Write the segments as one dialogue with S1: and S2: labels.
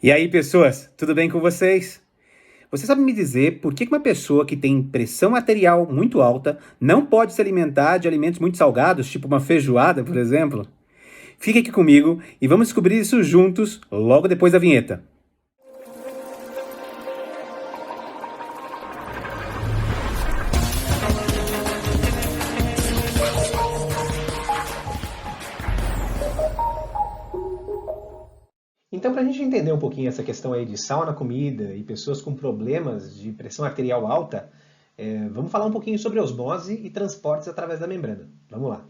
S1: E aí, pessoas, tudo bem com vocês? Você sabe me dizer por que uma pessoa que tem pressão arterial muito alta não pode se alimentar de alimentos muito salgados, tipo uma feijoada, por exemplo? Fique aqui comigo e vamos descobrir isso juntos logo depois da vinheta.
S2: Então, para a gente entender um pouquinho essa questão aí de sal na comida e pessoas com problemas de pressão arterial alta, vamos falar um pouquinho sobre osmose e transportes através da membrana. Vamos lá.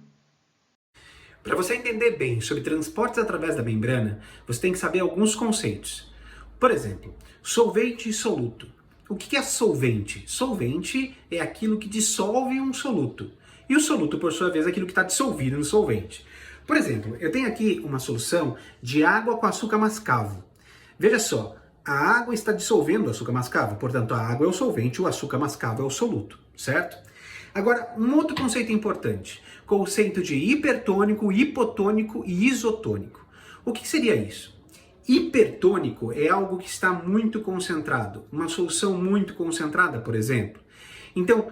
S1: Para você entender bem sobre transportes através da membrana, você tem que saber alguns conceitos. Por exemplo, solvente e soluto. O que é solvente? Solvente é aquilo que dissolve um soluto. E o soluto, por sua vez, é aquilo que está dissolvido no solvente. Por exemplo, eu tenho aqui uma solução de água com açúcar mascavo. Veja só, a água está dissolvendo o açúcar mascavo, portanto a água é o solvente, o açúcar mascavo é o soluto, certo? Agora, um outro conceito importante, conceito de hipertônico, hipotônico e isotônico. O que seria isso? Hipertônico é algo que está muito concentrado, uma solução muito concentrada, por exemplo. Então,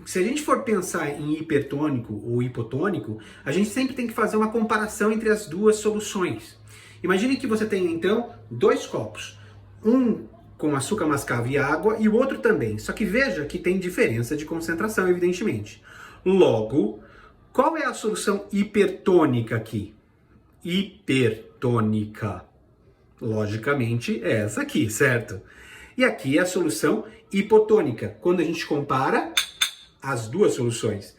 S1: se a gente for pensar em hipertônico ou hipotônico, a gente sempre tem que fazer uma comparação entre as duas soluções. Imagine que você tenha, então, dois copos. Um com açúcar mascavo e água e o outro também. Só que veja que tem diferença de concentração, evidentemente. Logo, qual é a solução hipertônica aqui? Hipertônica. Logicamente, é essa aqui, certo? E aqui é a solução hipotônica, quando a gente compara as duas soluções.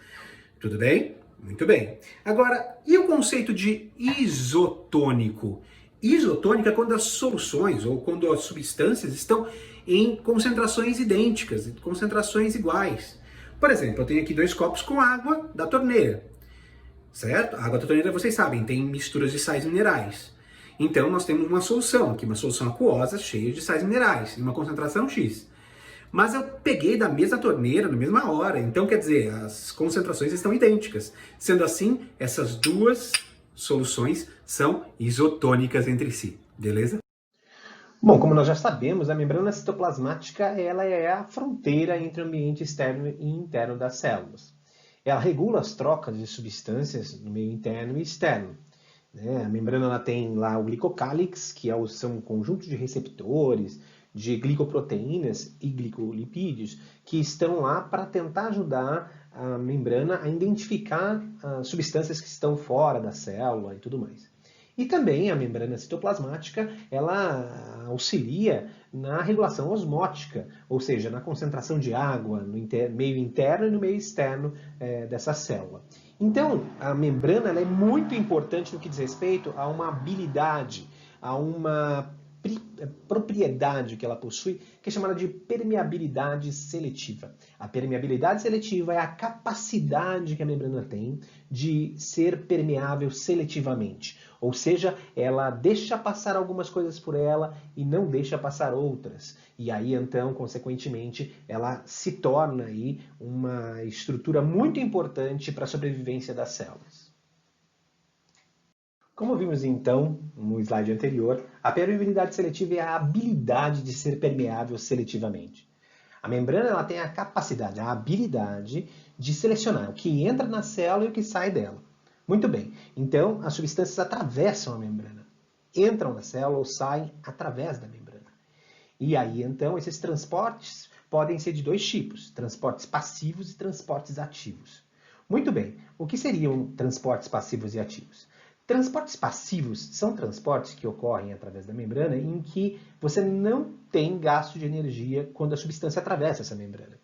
S1: Tudo bem? Muito bem. Agora, e o conceito de isotônico? Isotônica é quando as soluções ou quando as substâncias estão em concentrações idênticas, em concentrações iguais. Por exemplo, eu tenho aqui dois copos com água da torneira, certo? A água da torneira, vocês sabem, tem misturas de sais minerais. Então, nós temos uma solução aqui, uma solução aquosa cheia de sais minerais, em uma concentração X. Mas eu peguei da mesma torneira, na mesma hora, então quer dizer, as concentrações estão idênticas. Sendo assim, essas duas soluções são isotônicas entre si, beleza?
S2: Bom, como nós já sabemos, a membrana citoplasmática ela é a fronteira entre o ambiente externo e interno das células. Ela regula as trocas de substâncias no meio interno e externo. A membrana ela tem lá o glicocálix, que são um conjunto de receptores, de glicoproteínas e glicolipídios, que estão lá para tentar ajudar a membrana a identificar as substâncias que estão fora da célula e tudo mais. E também a membrana citoplasmática, ela auxilia na regulação osmótica, ou seja, na concentração de água no meio interno e no meio externo dessa célula. Então, a membrana ela é muito importante no que diz respeito a uma habilidade, a uma propriedade que ela possui, que é chamada de permeabilidade seletiva. A permeabilidade seletiva é a capacidade que a membrana tem de ser permeável seletivamente. Ou seja, ela deixa passar algumas coisas por ela e não deixa passar outras. E aí, então, consequentemente, ela se torna aí uma estrutura muito importante para a sobrevivência das células. Como vimos então no slide anterior, a permeabilidade seletiva é a habilidade de ser permeável seletivamente. A membrana ela tem a capacidade, a habilidade de selecionar o que entra na célula e o que sai dela. Muito bem, então as substâncias atravessam a membrana, entram na célula ou saem através da membrana. E aí então esses transportes podem ser de dois tipos, transportes passivos e transportes ativos. Muito bem, o que seriam transportes passivos e ativos? Transportes passivos são transportes que ocorrem através da membrana em que você não tem gasto de energia quando a substância atravessa essa membrana.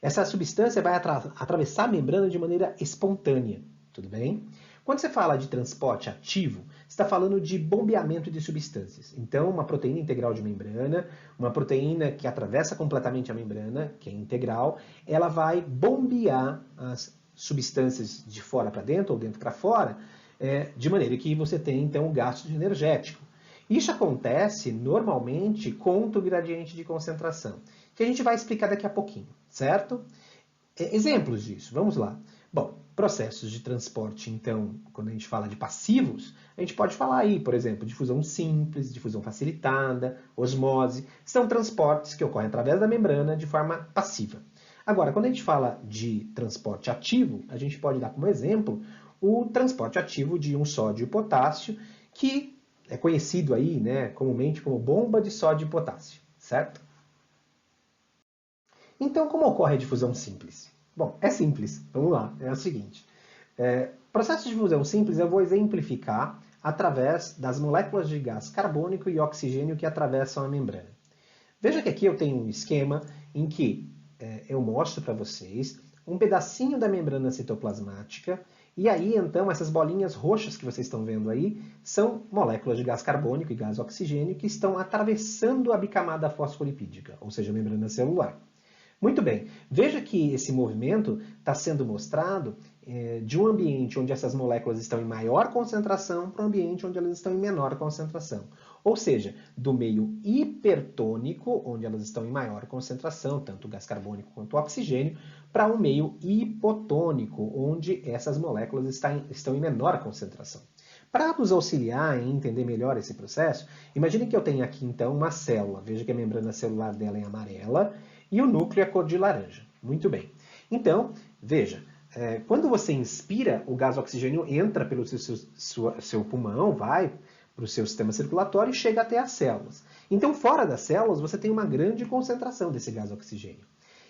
S2: Essa substância vai atravessar a membrana de maneira espontânea, tudo bem? Quando você fala de transporte ativo, você está falando de bombeamento de substâncias. Então, uma proteína integral de membrana, uma proteína que atravessa completamente a membrana, que é integral, ela vai bombear as substâncias de fora para dentro ou dentro para fora, de maneira que você tem, então, um gasto energético. Isso acontece, normalmente, com o gradiente de concentração, que a gente vai explicar daqui a pouquinho, certo? Exemplos disso, vamos lá. Bom, processos de transporte, então, quando a gente fala de passivos, a gente pode falar aí, por exemplo, difusão simples, difusão facilitada, osmose, são transportes que ocorrem através da membrana de forma passiva. Agora, quando a gente fala de transporte ativo, a gente pode dar como exemplo o transporte ativo de um sódio e potássio, que é conhecido aí, né, comumente como bomba de sódio e potássio, certo? Então, como ocorre a difusão simples? Bom, é simples. Vamos lá. É o seguinte. Processo de difusão simples eu vou exemplificar através das moléculas de gás carbônico e oxigênio que atravessam a membrana. Veja que aqui eu tenho um esquema em que eu mostro para vocês um pedacinho da membrana citoplasmática e aí, então, essas bolinhas roxas que vocês estão vendo aí são moléculas de gás carbônico e gás oxigênio que estão atravessando a bicamada fosfolipídica, ou seja, a membrana celular. Muito bem, veja que esse movimento está sendo mostrado de um ambiente onde essas moléculas estão em maior concentração para um ambiente onde elas estão em menor concentração. Ou seja, do meio hipertônico, onde elas estão em maior concentração, tanto o gás carbônico quanto o oxigênio, para um meio hipotônico, onde essas moléculas estão em menor concentração. Para nos auxiliar em entender melhor esse processo, imagine que eu tenho aqui então uma célula. Veja que a membrana celular dela é amarela e o núcleo é cor de laranja. Muito bem. Então, veja, quando você inspira, o gás oxigênio entra pelo seu pulmão, vai para o seu sistema circulatório e chega até as células. Então, fora das células, você tem uma grande concentração desse gás oxigênio.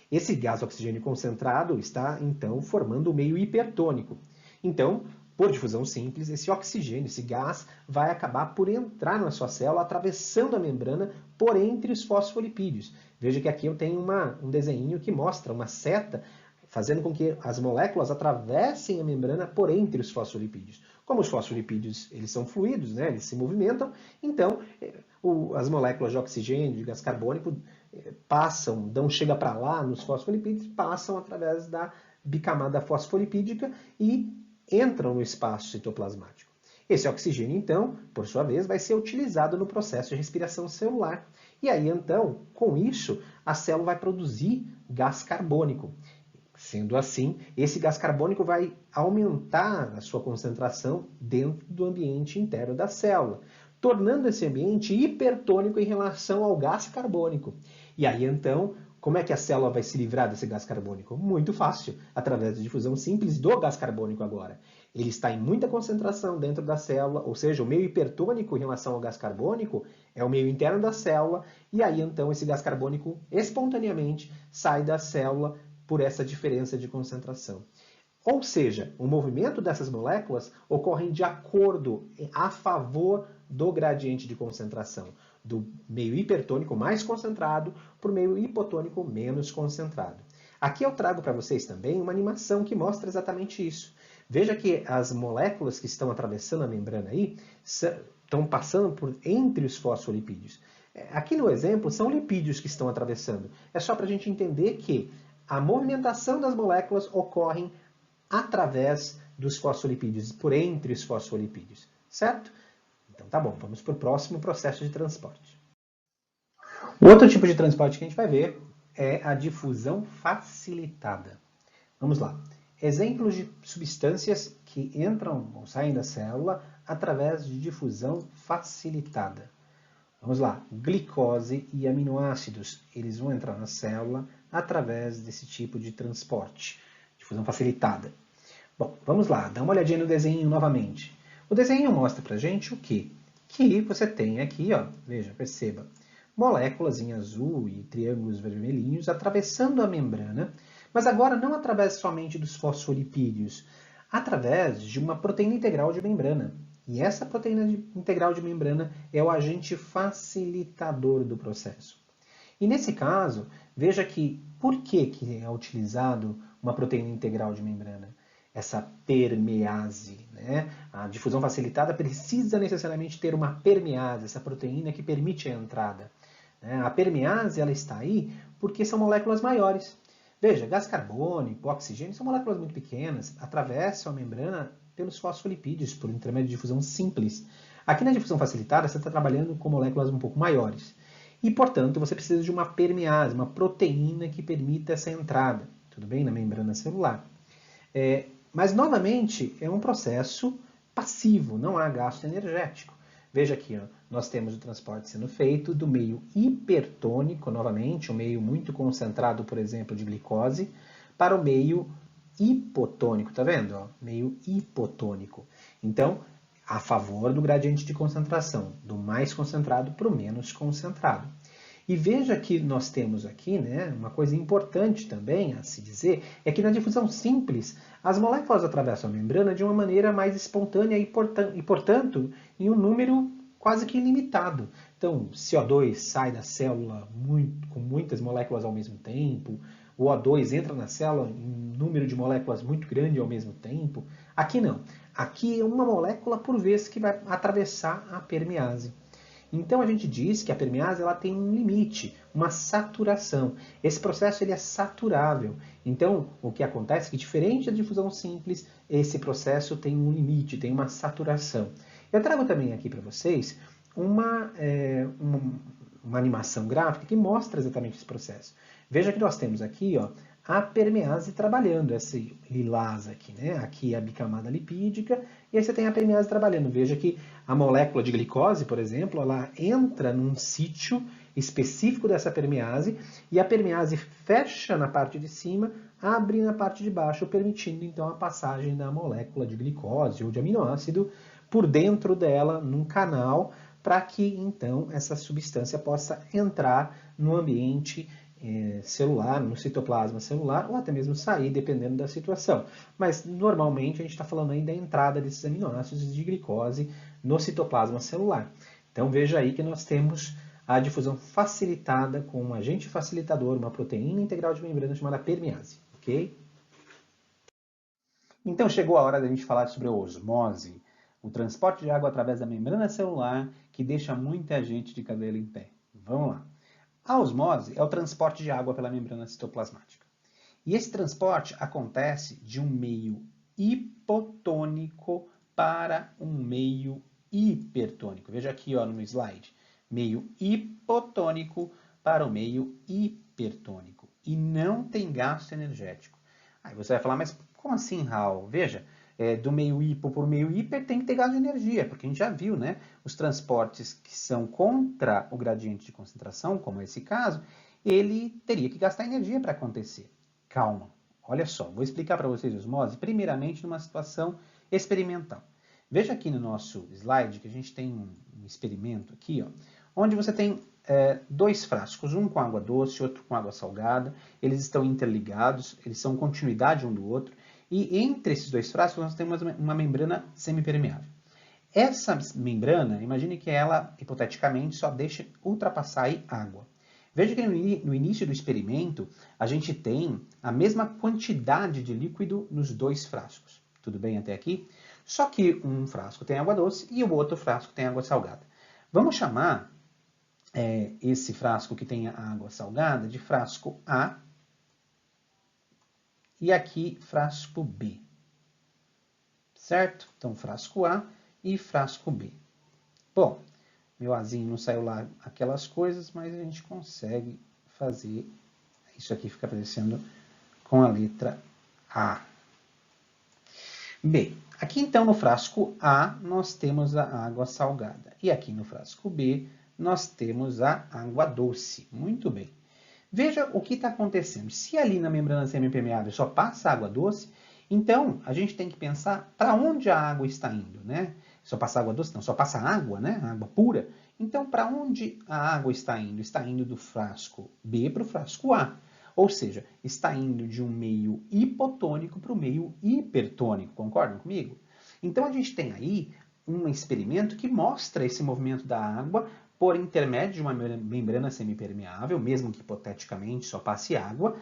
S2: Esse gás oxigênio concentrado está, então, formando o meio hipertônico. Então, por difusão simples, esse oxigênio, esse gás, vai acabar por entrar na sua célula, atravessando a membrana por entre os fosfolipídios. Veja que aqui eu tenho um desenho que mostra uma seta fazendo com que as moléculas atravessem a membrana por entre os fosfolipídios. Como os fosfolipídios eles são fluidos, né, eles se movimentam, então as moléculas de oxigênio, de gás carbônico, chega para lá nos fosfolipídios, passam através da bicamada fosfolipídica e entram no espaço citoplasmático. Esse oxigênio, então, por sua vez, vai ser utilizado no processo de respiração celular. E aí, então, com isso, a célula vai produzir gás carbônico. Sendo assim, esse gás carbônico vai aumentar a sua concentração dentro do ambiente interno da célula, tornando esse ambiente hipertônico em relação ao gás carbônico. E aí, então, como é que a célula vai se livrar desse gás carbônico? Muito fácil, através da difusão simples do gás carbônico agora. Ele está em muita concentração dentro da célula, ou seja, o meio hipertônico em relação ao gás carbônico é o meio interno da célula, e aí então esse gás carbônico espontaneamente sai da célula por essa diferença de concentração. Ou seja, o movimento dessas moléculas ocorre de acordo, a favor do gradiente de concentração, do meio hipertônico mais concentrado para o meio hipotônico menos concentrado. Aqui eu trago para vocês também uma animação que mostra exatamente isso. Veja que as moléculas que estão atravessando a membrana aí estão passando por entre os fosfolipídios. Aqui no exemplo são lipídios que estão atravessando. É só para a gente entender que a movimentação das moléculas ocorre através dos fosfolipídios, por entre os fosfolipídios, certo? Então tá bom, vamos para o próximo processo de transporte. O outro tipo de transporte que a gente vai ver é a difusão facilitada. Vamos lá. Exemplos de substâncias que entram ou saem da célula através de difusão facilitada. Vamos lá. Glicose e aminoácidos, eles vão entrar na célula através desse tipo de transporte, difusão facilitada. Bom, vamos lá, dá uma olhadinha no desenho novamente. O desenho mostra pra gente o quê? Que você tem aqui, ó, veja, perceba, moléculas em azul e triângulos vermelhinhos atravessando a membrana, mas agora não através somente dos fosfolipídios, através de uma proteína integral de membrana. E essa proteína integral de membrana é o agente facilitador do processo. E nesse caso, veja que por que é utilizado uma proteína integral de membrana? Essa permease, né? A difusão facilitada precisa necessariamente ter uma permease, essa proteína que permite a entrada. A permease ela está aí porque são moléculas maiores. Veja, gás carbônico, oxigênio são moléculas muito pequenas, atravessam a membrana pelos fosfolipídios, por intermédio de difusão simples. Aqui na difusão facilitada, você está trabalhando com moléculas um pouco maiores. E, portanto, você precisa de uma permease, uma proteína que permita essa entrada, tudo bem? Na membrana celular. Mas, novamente, é um processo passivo, não há gasto energético. Veja aqui, ó, nós temos o transporte sendo feito do meio hipertônico, novamente, um meio muito concentrado, por exemplo, de glicose, para o meio hipotônico, tá vendo? Ó? Meio hipotônico. Então, a favor do gradiente de concentração, do mais concentrado para o menos concentrado. E veja que nós temos aqui, né, uma coisa importante também a se dizer, é que na difusão simples, as moléculas atravessam a membrana de uma maneira mais espontânea e, portanto, em um número quase que ilimitado. Então, CO2 sai da célula com muitas moléculas ao mesmo tempo, o O2 entra na célula em um número de moléculas muito grande ao mesmo tempo. Aqui não. Aqui é uma molécula por vez que vai atravessar a permease. Então a gente diz que a permease ela tem um limite, uma saturação. Esse processo ele é saturável. Então o que acontece é que, diferente da difusão simples, esse processo tem um limite, tem uma saturação. Eu trago também aqui para vocês uma animação gráfica que mostra exatamente esse processo. Veja que nós temos aqui, ó, a permease trabalhando, esse lilás aqui, né? Aqui é a bicamada lipídica, e aí você tem a permease trabalhando. Veja que a molécula de glicose, por exemplo, ela entra num sítio específico dessa permease, e a permease fecha na parte de cima, abre na parte de baixo, permitindo então a passagem da molécula de glicose ou de aminoácido por dentro dela, num canal, para que então essa substância possa entrar no ambiente celular, no citoplasma celular, ou até mesmo sair, dependendo da situação. Mas, normalmente, a gente está falando aí da entrada desses aminoácidos de glicose no citoplasma celular. Então, veja aí que nós temos a difusão facilitada com um agente facilitador, uma proteína integral de membrana chamada permease. Ok? Então, chegou a hora da gente falar sobre a osmose, o transporte de água através da membrana celular, que deixa muita gente de cabelo em pé. Vamos lá. A osmose é o transporte de água pela membrana citoplasmática. E esse transporte acontece de um meio hipotônico para um meio hipertônico. Veja aqui, ó, no slide. Meio hipotônico para o meio hipertônico. E não tem gasto energético. Aí você vai falar, mas como assim, Raul? Veja, do meio hipo para o meio hiper tem que ter gasto de energia, porque a gente já viu, né? Os transportes que são contra o gradiente de concentração, como esse caso, ele teria que gastar energia para acontecer. Calma, olha só, vou explicar para vocês a osmose, primeiramente numa situação experimental. Veja aqui no nosso slide que a gente tem um experimento aqui, ó, onde você tem dois frascos, um com água doce, outro com água salgada, eles estão interligados, eles são continuidade um do outro, e entre esses dois frascos nós temos uma membrana semipermeável. Essa membrana, imagine que ela, hipoteticamente, só deixa ultrapassar aí água. Veja que no início do experimento, a gente tem a mesma quantidade de líquido nos dois frascos. Tudo bem até aqui? Só que um frasco tem água doce e o outro frasco tem água salgada. Vamos chamar esse frasco que tem a água salgada de frasco A e aqui frasco B. Certo? Então, frasco A e frasco B. Bom, meu Azinho não saiu lá aquelas coisas, mas a gente consegue fazer. Isso aqui fica aparecendo com a letra A. Bem, aqui então no frasco A nós temos a água salgada. E aqui no frasco B nós temos a água doce. Muito bem. Veja o que está acontecendo. Se ali na membrana semipermeável só passa água doce, então a gente tem que pensar para onde a água está indo, né? Só passa água doce? Não, só passa água, né? Água pura. Então, para onde a água está indo? Está indo do frasco B para o frasco A. Ou seja, está indo de um meio hipotônico para o meio hipertônico. Concordam comigo? Então, a gente tem aí um experimento que mostra esse movimento da água por intermédio de uma membrana semipermeável, mesmo que hipoteticamente só passe água,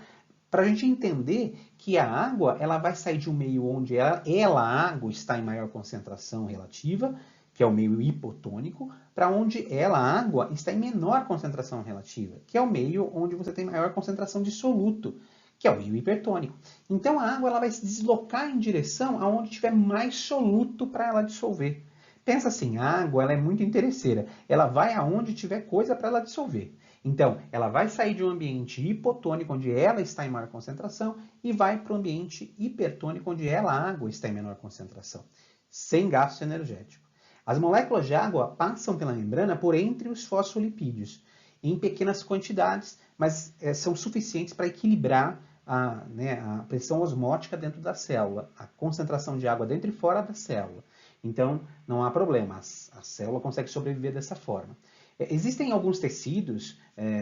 S2: para a gente entender que a água ela vai sair de um meio onde a água, está em maior concentração relativa, que é o meio hipotônico, para onde a água, está em menor concentração relativa, que é o meio onde você tem maior concentração de soluto, que é o meio hipertônico. Então a água ela vai se deslocar em direção aonde tiver mais soluto para ela dissolver. Pensa assim, a água ela é muito interesseira. Ela vai aonde tiver coisa para ela dissolver. Então, ela vai sair de um ambiente hipotônico, onde ela está em maior concentração, e vai para o ambiente hipertônico, onde ela, a água, está em menor concentração, sem gasto energético. As moléculas de água passam pela membrana por entre os fosfolipídios, em pequenas quantidades, mas são suficientes para equilibrar a pressão osmótica dentro da célula, a concentração de água dentro e fora da célula. Então, não há problema, a célula consegue sobreviver dessa forma. Existem alguns tecidos,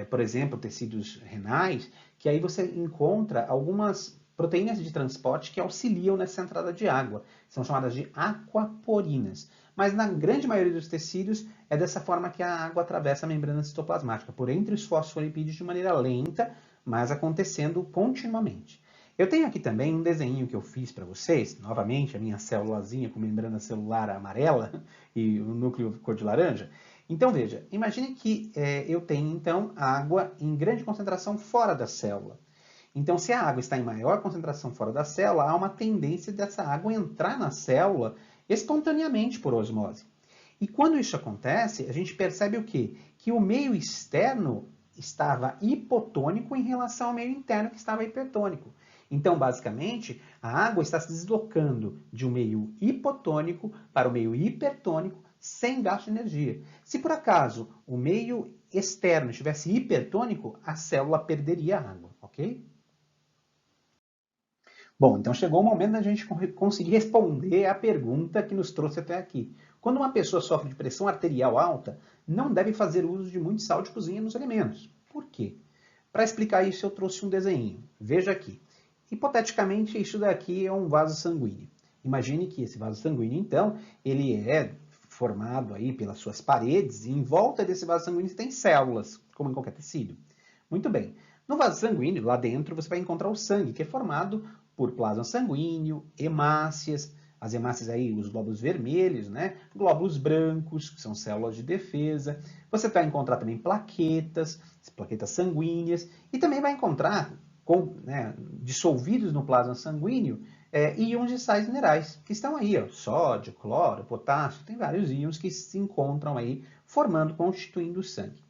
S2: por exemplo, tecidos renais, que aí você encontra algumas proteínas de transporte que auxiliam nessa entrada de água. São chamadas de aquaporinas. Mas na grande maioria dos tecidos, é dessa forma que a água atravessa a membrana citoplasmática, por entre os fosfolipídios de maneira lenta, mas acontecendo continuamente. Eu tenho aqui também um desenho que eu fiz para vocês, novamente a minha célulazinha com membrana celular amarela e o núcleo cor de laranja. Então veja, imagine que eu tenho então água em grande concentração fora da célula. Então se a água está em maior concentração fora da célula, há uma tendência dessa água entrar na célula espontaneamente por osmose. E quando isso acontece, a gente percebe o quê? Que o meio externo estava hipotônico em relação ao meio interno que estava hipertônico. Então, basicamente, a água está se deslocando de um meio hipotônico para o meio hipertônico sem gasto de energia. Se por acaso o meio externo estivesse hipertônico, a célula perderia água, ok? Bom, então chegou o momento da gente conseguir responder a pergunta que nos trouxe até aqui. Quando uma pessoa sofre de pressão arterial alta, não deve fazer uso de muito sal de cozinha nos alimentos. Por quê? Para explicar isso, eu trouxe um desenho. Veja aqui. Hipoteticamente, isso daqui é um vaso sanguíneo. Imagine que esse vaso sanguíneo, então, ele é formado aí pelas suas paredes e em volta desse vaso sanguíneo tem células, como em qualquer tecido. Muito bem. No vaso sanguíneo, lá dentro, você vai encontrar o sangue, que é formado por plasma sanguíneo, hemácias, as hemácias aí, os glóbulos vermelhos, né? Glóbulos brancos, que são células de defesa. Você vai encontrar também plaquetas, plaquetas sanguíneas, e também vai encontrar dissolvidos no plasma sanguíneo, íons de sais minerais, que estão aí, ó, sódio, cloro, potássio, tem vários íons que se encontram aí formando, constituindo o sangue.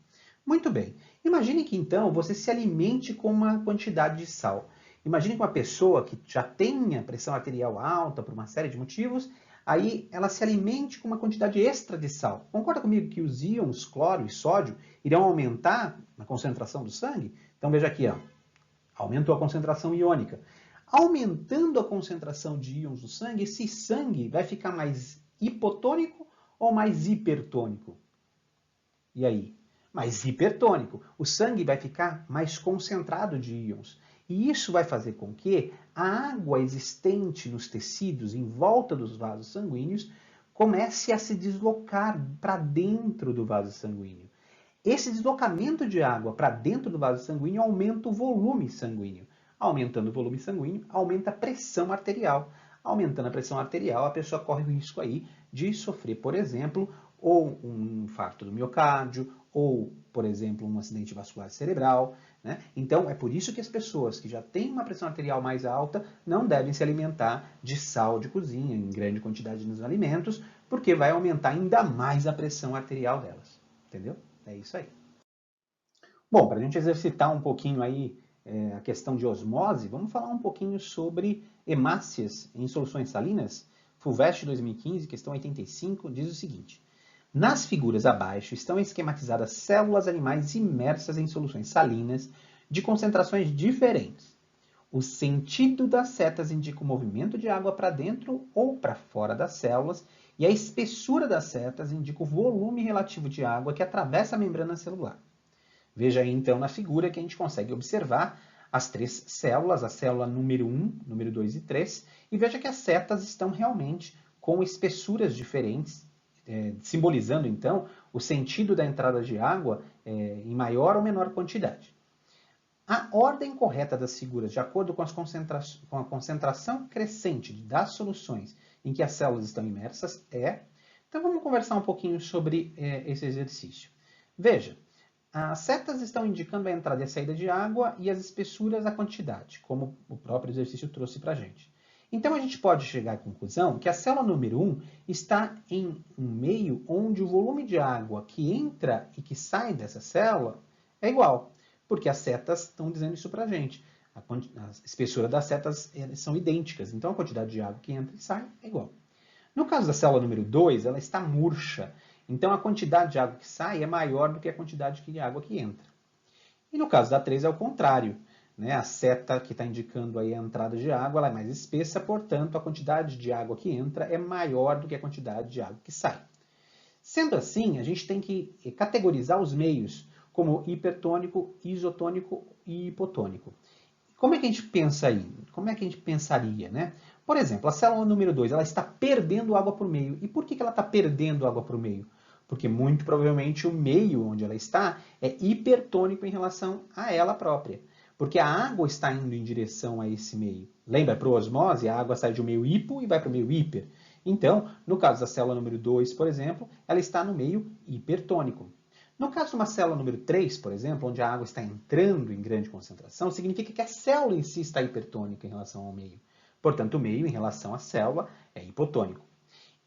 S2: Muito bem, imagine que então você se alimente com uma quantidade de sal. Imagine que uma pessoa que já tenha pressão arterial alta por uma série de motivos, aí ela se alimente com uma quantidade extra de sal. Concorda comigo que os íons cloro e sódio irão aumentar na concentração do sangue? Então veja aqui, ó, aumentou a concentração iônica. Aumentando a concentração de íons no sangue, esse sangue vai ficar mais hipotônico ou mais hipertônico? E aí? Mais hipertônico. O sangue vai ficar mais concentrado de íons. E isso vai fazer com que a água existente nos tecidos em volta dos vasos sanguíneos comece a se deslocar para dentro do vaso sanguíneo. Esse deslocamento de água para dentro do vaso sanguíneo aumenta o volume sanguíneo. Aumentando o volume sanguíneo, aumenta a pressão arterial. Aumentando a pressão arterial, a pessoa corre o risco aí de sofrer, por exemplo, ou um infarto do miocárdio, ou, por exemplo, um acidente vascular cerebral, né? Então, é por isso que as pessoas que já têm uma pressão arterial mais alta não devem se alimentar de sal de cozinha em grande quantidade nos alimentos, porque vai aumentar ainda mais a pressão arterial delas. Entendeu? É isso aí. Bom, para a gente exercitar um pouquinho aí a questão de osmose, vamos falar um pouquinho sobre hemácias em soluções salinas. FUVEST 2015, questão 85, diz o seguinte: nas figuras abaixo estão esquematizadas células animais imersas em soluções salinas de concentrações diferentes. O sentido das setas indica o movimento de água para dentro ou para fora das células, e a espessura das setas indica o volume relativo de água que atravessa a membrana celular. Veja aí então na figura que a gente consegue observar as três células, a célula número 1, número 2 e 3, e veja que as setas estão realmente com espessuras diferentes, simbolizando então o sentido da entrada de água em maior ou menor quantidade. A ordem correta das figuras, de acordo com a concentração crescente das soluções em que as células estão imersas, é... Então vamos conversar um pouquinho sobre esse exercício. Veja, as setas estão indicando a entrada e a saída de água e as espessuras a quantidade, como o próprio exercício trouxe para a gente. Então a gente pode chegar à conclusão que a célula número 1 está em um meio onde o volume de água que entra e que sai dessa célula é igual, porque as setas estão dizendo isso para a gente. A espessura das setas são idênticas, então a quantidade de água que entra e sai é igual. No caso da célula número 2, ela está murcha, então a quantidade de água que sai é maior do que a quantidade de água que entra. E no caso da 3 é o contrário. Né? A seta que está indicando aí a entrada de água ela é mais espessa, portanto, a quantidade de água que entra é maior do que a quantidade de água que sai. Sendo assim, a gente tem que categorizar os meios como hipertônico, isotônico e hipotônico. Como é que a gente pensa aí? Como é que a gente pensaria? Né? Por exemplo, a célula número 2 ela está perdendo água por meio. E por que ela está perdendo água por meio? Porque muito provavelmente o meio onde ela está é hipertônico em relação a ela própria. Porque a água está indo em direção a esse meio. Lembra, para a osmose, a água sai de um meio hipo e vai para o meio hiper. Então, no caso da célula número 2, por exemplo, ela está no meio hipertônico. No caso de uma célula número 3, por exemplo, onde a água está entrando em grande concentração, significa que a célula em si está hipertônica em relação ao meio. Portanto, o meio em relação à célula é hipotônico.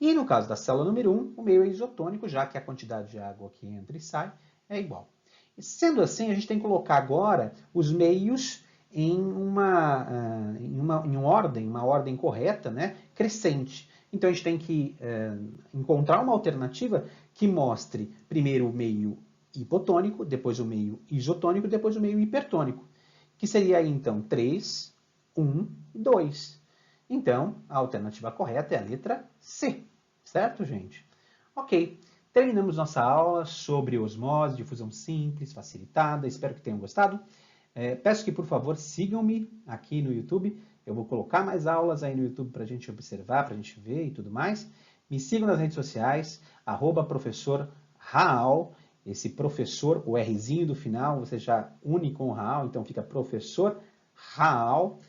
S2: E no caso da célula número 1, o meio é isotônico, já que a quantidade de água que entra e sai é igual. Sendo assim, a gente tem que colocar agora os meios em uma ordem correta, né, crescente. Então, a gente tem que encontrar uma alternativa que mostre primeiro o meio hipotônico, depois o meio isotônico, depois o meio hipertônico, que seria aí, então, 3, 1 e 2. Então, a alternativa correta é a letra C, certo, gente? Ok. Terminamos nossa aula sobre osmose, difusão simples, facilitada. Espero que tenham gostado. Peço que, por favor, sigam-me aqui no YouTube. Eu vou colocar mais aulas aí no YouTube para a gente observar, para a gente ver e tudo mais. Me sigam nas redes sociais, @professor Raal. Esse professor, o Rzinho do final, você já une com o Raal, então fica professor Raal,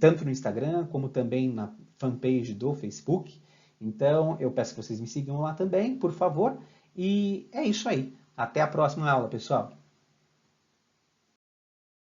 S2: tanto no Instagram como também na fanpage do Facebook. Então, eu peço que vocês me sigam lá também, por favor. E é isso aí. Até a próxima aula, pessoal.